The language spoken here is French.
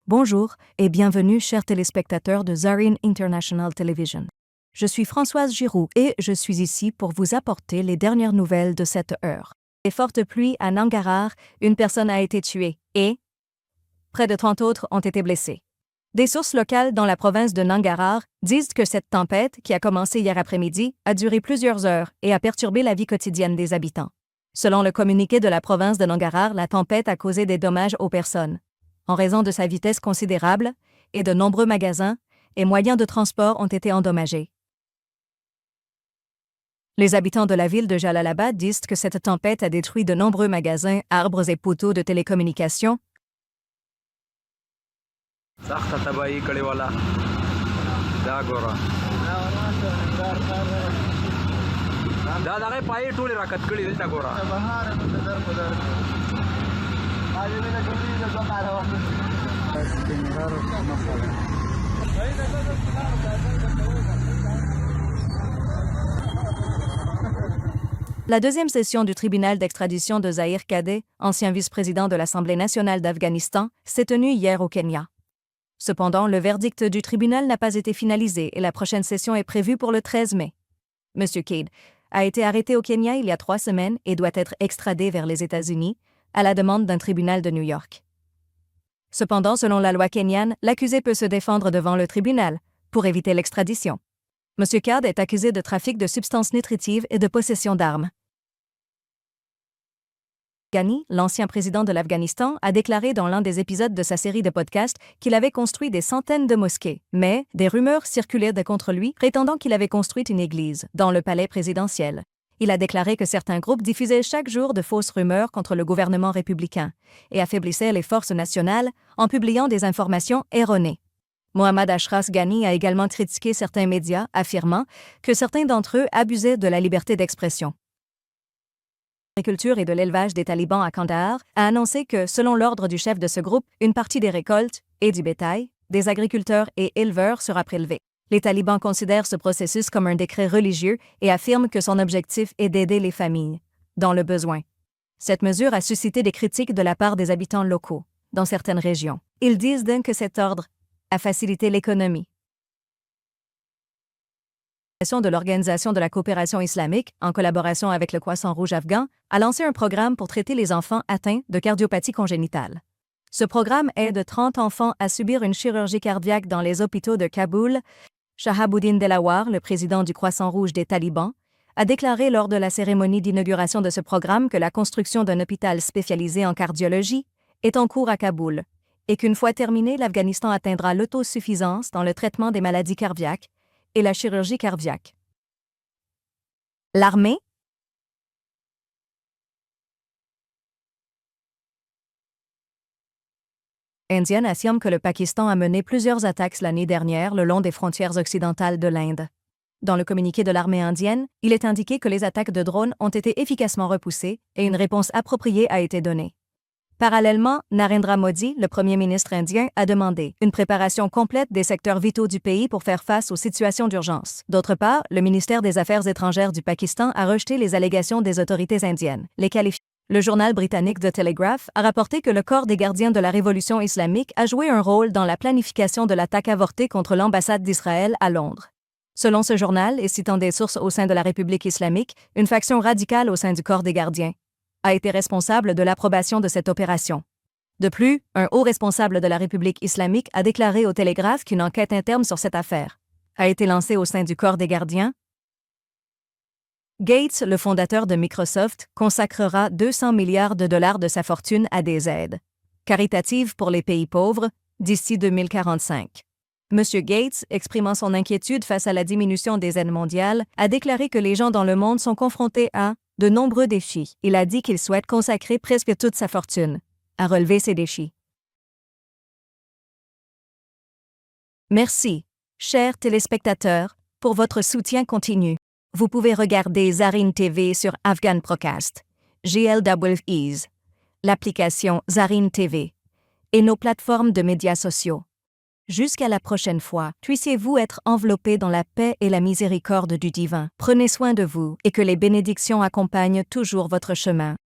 Bonjour et bienvenue chers téléspectateurs de Zarin International Television. Je suis Françoise Giroux et je suis ici pour vous apporter les dernières nouvelles de cette heure. Les fortes pluies à Nangarhar, une personne a été tuée et près de 30 autres ont été blessés. Des sources locales dans la province de Nangarhar disent que cette tempête, qui a commencé hier après-midi, a duré plusieurs heures et a perturbé la vie quotidienne des habitants. Selon le communiqué de la province de Nangarhar, la tempête a causé des dommages aux personnes. En raison de sa vitesse considérable, et de nombreux magasins et moyens de transport ont été endommagés. Les habitants de la ville de Jalalabad disent que cette tempête a détruit de nombreux magasins, arbres et poteaux de télécommunications. La deuxième session du tribunal d'extradition de Zahir Kadé, ancien vice-président de l'Assemblée nationale d'Afghanistan, s'est tenue hier au Kenya. Cependant, le verdict du tribunal n'a pas été finalisé et la prochaine session est prévue pour le 13 mai. M. Cade a été arrêté au Kenya il y a 3 semaines et doit être extradé vers les États-Unis, à la demande d'un tribunal de New York. Cependant, selon la loi kenyane, l'accusé peut se défendre devant le tribunal pour éviter l'extradition. M. Cade est accusé de trafic de substances nutritives et de possession d'armes. Ghani, l'ancien président de l'Afghanistan, a déclaré dans l'un des épisodes de sa série de podcasts qu'il avait construit des centaines de mosquées, mais des rumeurs circulaient contre lui, prétendant qu'il avait construit une église dans le palais présidentiel. Il a déclaré que certains groupes diffusaient chaque jour de fausses rumeurs contre le gouvernement républicain et affaiblissaient les forces nationales en publiant des informations erronées. Mohammad Ashraf Ghani a également critiqué certains médias, affirmant que certains d'entre eux abusaient de la liberté d'expression. L'agriculture et de l'élevage des talibans à Kandahar a annoncé que, selon l'ordre du chef de ce groupe, une partie des récoltes et du bétail des agriculteurs et éleveurs sera prélevée. Les talibans considèrent ce processus comme un décret religieux et affirment que son objectif est d'aider les familles dans le besoin. Cette mesure a suscité des critiques de la part des habitants locaux dans certaines régions. Ils disent donc que cet ordre a facilité l'économie. De l'Organisation de la coopération islamique, en collaboration avec le Croissant Rouge afghan, a lancé un programme pour traiter les enfants atteints de cardiopathie congénitale. Ce programme aide 30 enfants à subir une chirurgie cardiaque dans les hôpitaux de Kaboul. Shahabuddin Delawar, le président du Croissant Rouge des talibans, a déclaré lors de la cérémonie d'inauguration de ce programme que la construction d'un hôpital spécialisé en cardiologie est en cours à Kaboul et qu'une fois terminée, l'Afghanistan atteindra l'autosuffisance dans le traitement des maladies cardiaques et la chirurgie cardiaque. L'armée indienne affirme que le Pakistan a mené plusieurs attaques l'année dernière le long des frontières occidentales de l'Inde. Dans le communiqué de l'armée indienne, il est indiqué que les attaques de drones ont été efficacement repoussées et une réponse appropriée a été donnée. Parallèlement, Narendra Modi, le premier ministre indien, a demandé une préparation complète des secteurs vitaux du pays pour faire face aux situations d'urgence. D'autre part, le ministère des Affaires étrangères du Pakistan a rejeté les allégations des autorités indiennes, les qualifiant. Le journal britannique The Telegraph a rapporté que le corps des gardiens de la révolution islamique a joué un rôle dans la planification de l'attaque avortée contre l'ambassade d'Israël à Londres. Selon ce journal, et citant des sources au sein de la République islamique, une faction radicale au sein du corps des gardiens a été responsable de l'approbation de cette opération. De plus, un haut responsable de la République islamique a déclaré au Télégraphe qu'une enquête interne sur cette affaire a été lancée au sein du corps des gardiens. Gates, le fondateur de Microsoft, consacrera 200 milliards de dollars de sa fortune à des aides caritatives pour les pays pauvres d'ici 2045. M. Gates, exprimant son inquiétude face à la diminution des aides mondiales, a déclaré que les gens dans le monde sont confrontés à de nombreux défis. Il a dit qu'il souhaite consacrer presque toute sa fortune à relever ces défis. Merci, chers téléspectateurs, pour votre soutien continu. Vous pouvez regarder Zarin TV sur Afghan Procast, GLWEs, l'application Zarin TV et nos plateformes de médias sociaux. Jusqu'à la prochaine fois, puissiez-vous être enveloppés dans la paix et la miséricorde du divin. Prenez soin de vous et que les bénédictions accompagnent toujours votre chemin.